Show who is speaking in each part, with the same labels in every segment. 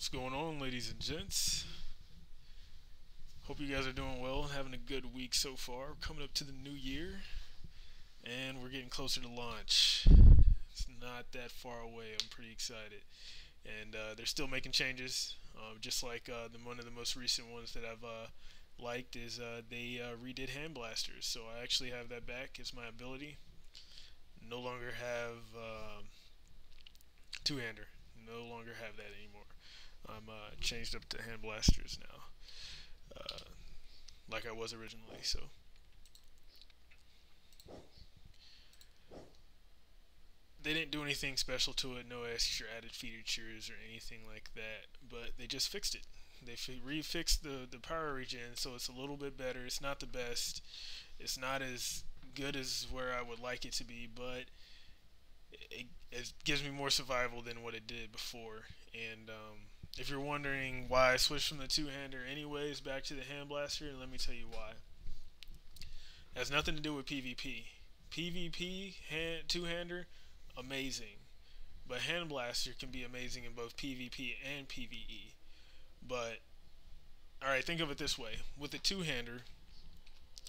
Speaker 1: What's going on, ladies and gents? Hope you guys are doing well and having a good week so far. We're coming up to the new year, and we're getting closer to launch. It's not that far away. I'm pretty excited, and they're still making changes. Just like one of the most recent ones that I've liked is they redid hand blasters. So I actually have that back. It's my ability. No longer have two-hander. No longer have that anymore. I'm changed up to hand blasters now, uh, like I was originally. So they didn't do anything special to it, no extra added features or anything like that. But they just fixed it. They refixed the power regen, so it's a little bit better. It's not the best. It's not as good as where I would like it to be, but it gives me more survival than what it did before. And if you're wondering why I switched from the two-hander anyways back to the hand blaster, let me tell you why. It has nothing to do with PvP. PvP two-hander, amazing, but hand blaster can be amazing in both PvP and PvE. But alright, think of it this way: with the two-hander,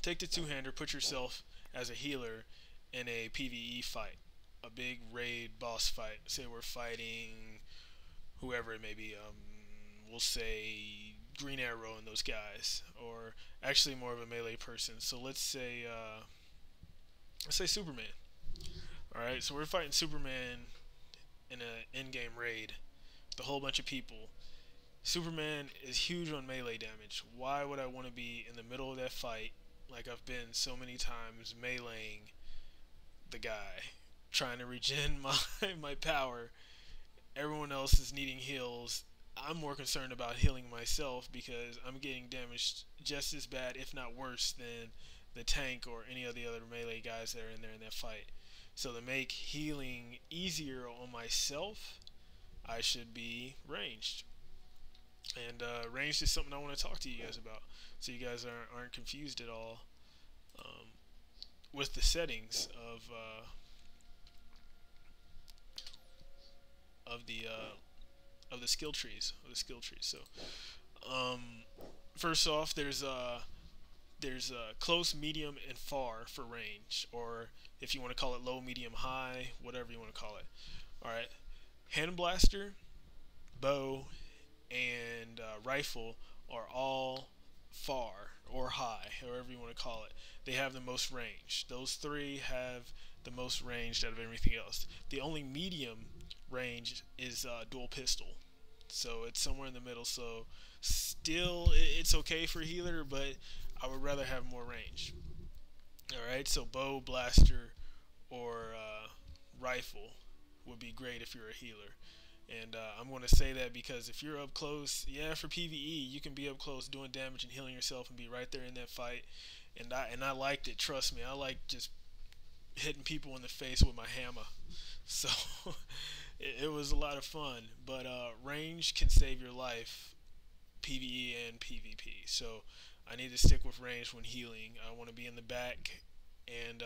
Speaker 1: take the two-hander, put yourself as a healer in a PvE fight, a big raid boss fight. Say we're fighting whoever it may be. We'll say Green Arrow and those guys, or actually more of a melee person. So let's say Superman. All right, so we're fighting Superman in an in-game raid with a whole bunch of people. Superman is huge on melee damage. Why would I want to be in the middle of that fight, like I've been so many times, meleeing the guy, trying to regen my power? Everyone else is needing heals. I'm more concerned about healing myself because I'm getting damaged just as bad, if not worse, than the tank or any of the other melee guys that are in there in that fight. So to make healing easier on myself, I should be ranged. And ranged is something I want to talk to you guys about, so you guys aren't confused at all um, with the settings of the skill trees. So, first off, there's close, medium, and far for range, or if you want to call it low, medium, high, whatever you want to call it. All right, hand blaster, bow, and rifle are all far or high, however you want to call it. They have the most range. Those three have the most range out of everything else. The only medium range is dual pistol, so it's somewhere in the middle. So still, it's okay for healer, but I would rather have more range. All right, so bow, blaster, or rifle would be great if you're a healer. And I'm going to say that because if you're up close, yeah, for PvE, you can be up close doing damage and healing yourself and be right there in that fight. And I liked it. Trust me, I like just hitting people in the face with my hammer. So it was a lot of fun. But range can save your life, PvE and PvP. So I need to stick with range when healing. I want to be in the back. And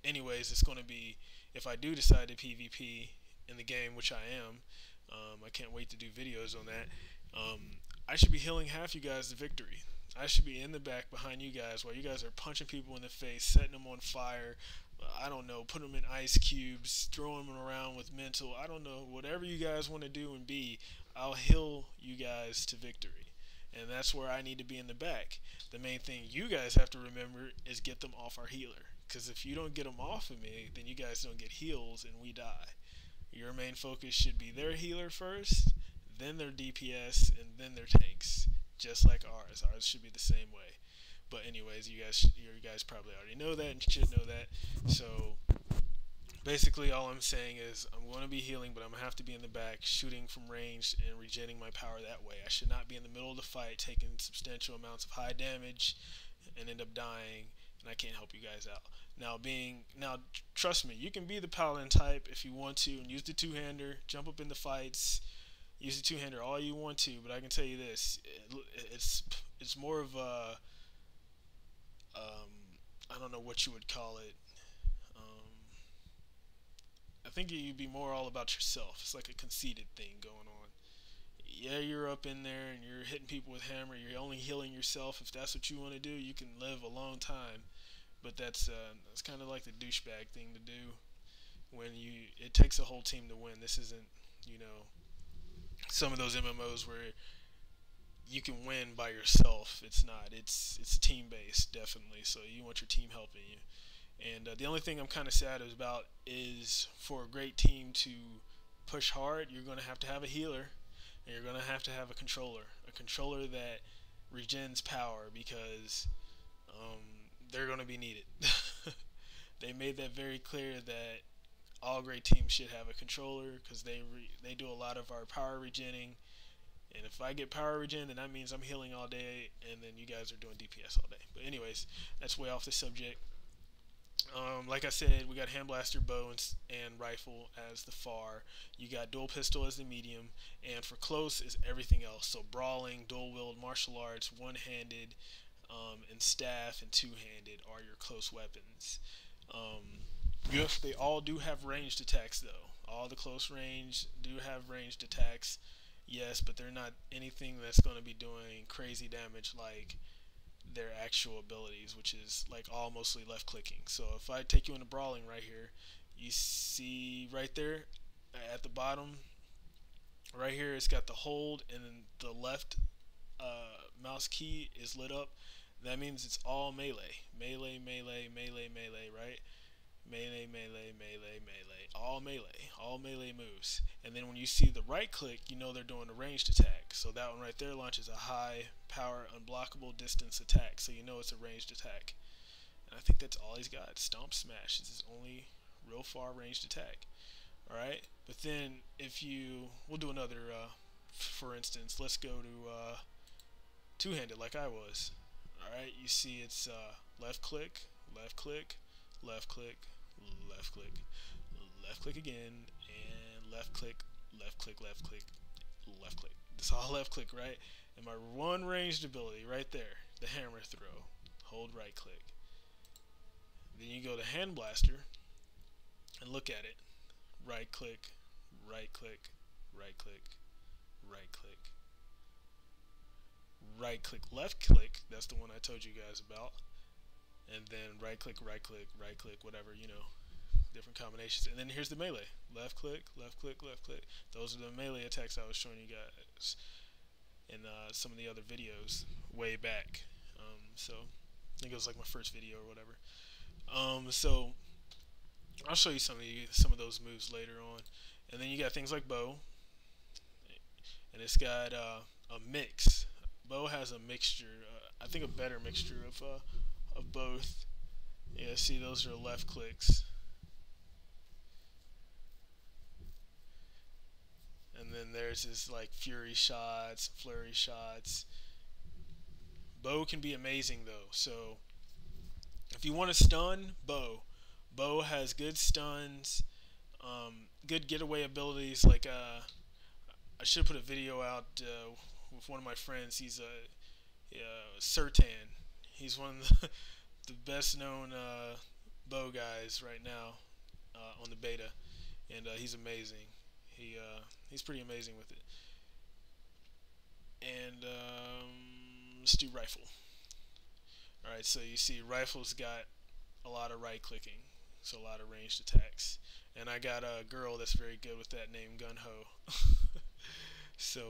Speaker 1: anyways, it's going to be, if I do decide to PvP in the game, which I am, I can't wait to do videos on that. I should be healing half you guys to victory. I should be in the back behind you guys while you guys are punching people in the face, setting them on fire. I don't know, putting them in ice cubes, throwing them around with mental. I don't know, whatever you guys want to do and be, I'll heal you guys to victory. And that's where I need to be in the back. The main thing you guys have to remember is get them off our healer. Because if you don't get them off of me, then you guys don't get heals and we die. Your main focus should be their healer first, then their DPS, and then their tanks. Just like ours. Ours should be the same way. But anyways, you guys probably already know that and should know that. So basically all I'm saying is I'm going to be healing, but I'm going to have to be in the back shooting from range and regenerating my power that way. I should not be in the middle of the fight taking substantial amounts of high damage and end up dying, and I can't help you guys out. Now, trust me, you can be the paladin type if you want to and use the two-hander, jump up in the fights, use the two-hander all you want to, but I can tell you this, it's more of a, I don't know what you would call it. I think you'd be more all about yourself. It's like a conceited thing going on. yeah, you're up in there and you're hitting people with hammer. You're only healing yourself. If that's what you want to do, you can live a long time. But that's kind of like the douchebag thing to do when it takes a whole team to win. This isn't you know some of those MMOs where you can win by yourself. It's not. It's team based definitely. So you want your team helping you. And the only thing I'm kind of sad about is for a great team to push hard, you're going to have a healer, and you're going to have a controller that regens power because um, they're going to be needed. They made that very clear that all great teams should have a controller because they do a lot of our power regenning. And if I get power regen, then that means I'm healing all day, and then you guys are doing DPS all day. But anyways, that's way off the subject. Like I said, we got hand blaster, bow, and rifle as the far. You got dual pistol as the medium, and for close is everything else. So brawling, dual wield, martial arts, one-handed, and staff and two-handed are your close weapons. Yes, they all do have ranged attacks though. All the close range do have ranged attacks. Yes, but they're not anything that's going to be doing crazy damage like their actual abilities, which is like all mostly left clicking. So if I take you into brawling right here, you see right there at the bottom, right here, it's got the hold, and then the left mouse key is lit up. That means it's all melee, melee, melee, melee, melee, right? Melee, melee, melee, melee, all melee moves. And then when you see the right click, you know they're doing a ranged attack. So that one right there launches a high power unblockable distance attack. So you know it's a ranged attack. And I think that's all he's got. Stomp Smash is his only real far ranged attack. Alright? But then if we'll do another, for instance, let's go to two-handed like I was. Alright, you see it's left click, left click, left click, left click, left click again, and left click, left click, left click, left click. It's all left click, right? And my one ranged ability right there, the hammer throw. Hold right click. Then you go to hand blaster and look at it. Right click, right click, right click, right click, right click, left click. That's the one I told you guys about. And then right click, right click, right click, whatever, different combinations. And then here's the melee. Left click, left click, left click. Those are the melee attacks I was showing you guys in some of the other videos way back. So I think it was like my first video or whatever. So I'll show you some of those moves later on. And then you got things like bow, and it's got a mix. Bow has a mixture, I think a better mixture of both. Yeah, see, those are left clicks. And then there's this like fury shots, flurry shots. Bow can be amazing though. So if you want to stun, bow has good stuns, good getaway abilities. Like I should put a video out with one of my friends. He's Sertan. He's one of the best known bow guys right now on the beta, and he's amazing. He's pretty amazing with it. And let's do rifle. All right, so you see, rifle's got a lot of right clicking, so a lot of ranged attacks. And I got a girl that's very good with that name, Gun Ho. So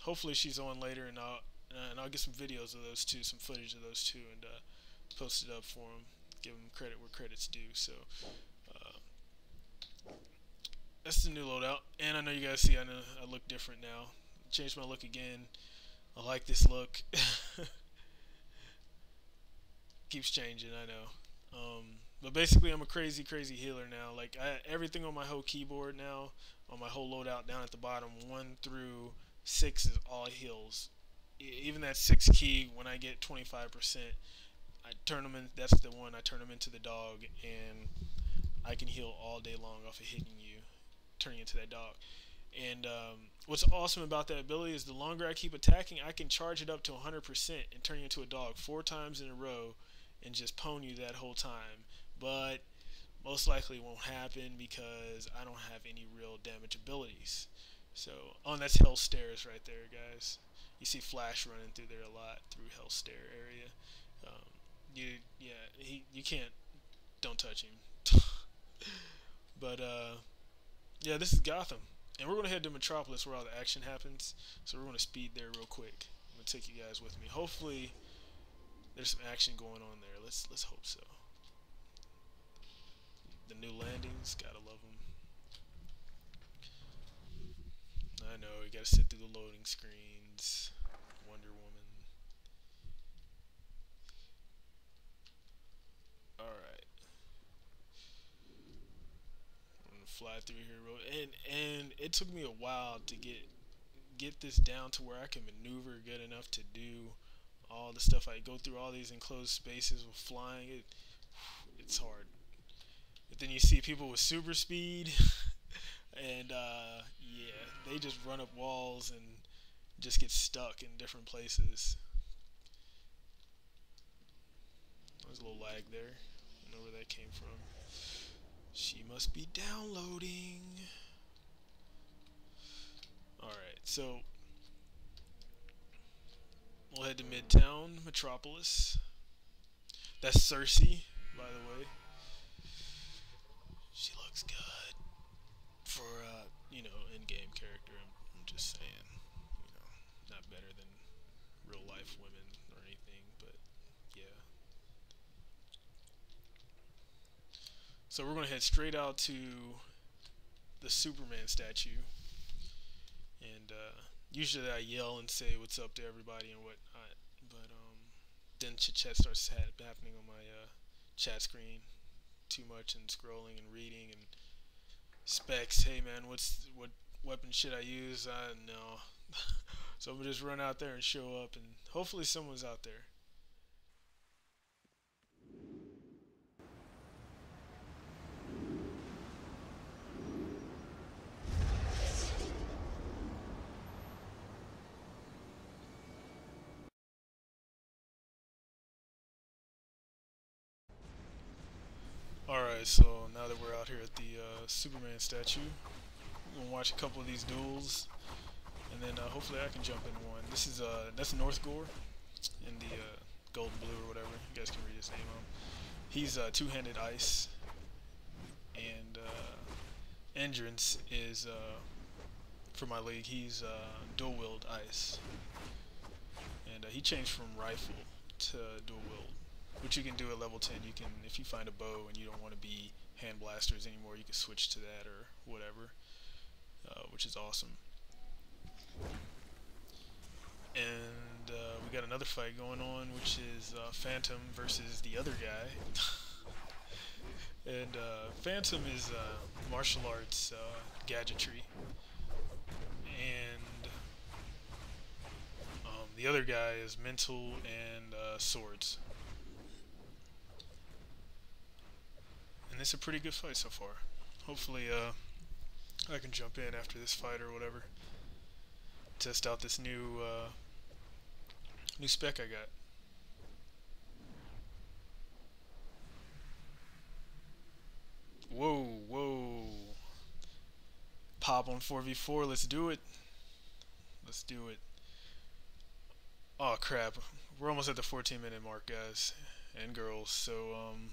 Speaker 1: hopefully she's on later, and I'll get some videos of those two, some footage of those two, and post it up for them. Give them credit where credit's due. So that's the new loadout, and I know you guys see I look different now. Changed my look again. I like this look. Keeps changing, I know. But basically, I'm a crazy healer now. Like everything on my whole keyboard now, on my whole loadout down at the bottom, 1 through 6 is all heals. Even that 6 key, when I get 25%, I turn them in. That's the one I turn them into the dog, and I can heal all day long off of hitting you, turning into that dog. And what's awesome about that ability is the longer I keep attacking, I can charge it up to 100% and turn you into a dog 4 times in a row and just pwn you that whole time. But most likely won't happen because I don't have any real damage abilities. So, oh, and that's Hell Stairs right there, guys. You see Flash running through there a lot through Hell Stair area. Um, you can't, don't touch him. But yeah, this is Gotham, and we're gonna head to Metropolis where all the action happens. So we're gonna speed there real quick. I'm gonna take you guys with me. Hopefully, there's some action going on there. Let's hope so. The new landings, gotta love them. I know, you gotta sit through the loading screens. Wonder Woman. Alright. I'm gonna fly through here and it took me a while to get this down to where I can maneuver good enough to do all the stuff. I go through all these enclosed spaces with flying. It's hard. But then you see people with super speed and yeah, they just run up walls and just get stuck in different places. There's a little lag there. I don't know where that came from. She must be downloading. Alright, so we'll head to Midtown, Metropolis. That's Cersei, by the way. She looks good for in-game character. I'm just saying, not better than real life women or anything, but yeah. So we're gonna head straight out to the Superman statue, and usually I yell and say what's up to everybody and whatnot, but then chit chat starts happening on my chat screen too much and scrolling and reading and specs. Hey man, what weapon should I use? I don't know. So I'm gonna just run out there and show up, and hopefully someone's out there. Alright, so now that we're out here at the Superman statue, we're gonna watch a couple of these duels, and then hopefully I can jump in one. This is that's North Gore in the gold and blue or whatever. You guys can read his name on. He's two-handed ice, and Endurance is for my league. He's dual wield ice, and he changed from rifle to dual wield, which you can do at level 10. You can, if you find a bow and you don't want to be hand blasters anymore, you can switch to that or whatever, which is awesome. And we got another fight going on, which is Phantom versus the other guy. And Phantom is martial arts gadgetry, and the other guy is mental and swords. And it's a pretty good fight so far. Hopefully I can jump in after this fight or whatever. Test out this new spec I got. Whoa, whoa. Pop on 4v4, let's do it. Let's do it. Oh crap. We're almost at the 14-minute mark, guys and girls, so I'm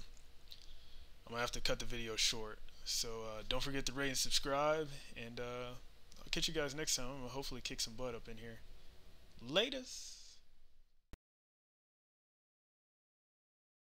Speaker 1: gonna have to cut the video short. So don't forget to rate and subscribe, and I'll catch you guys next time. I'm gonna hopefully kick some butt up in here. Latest.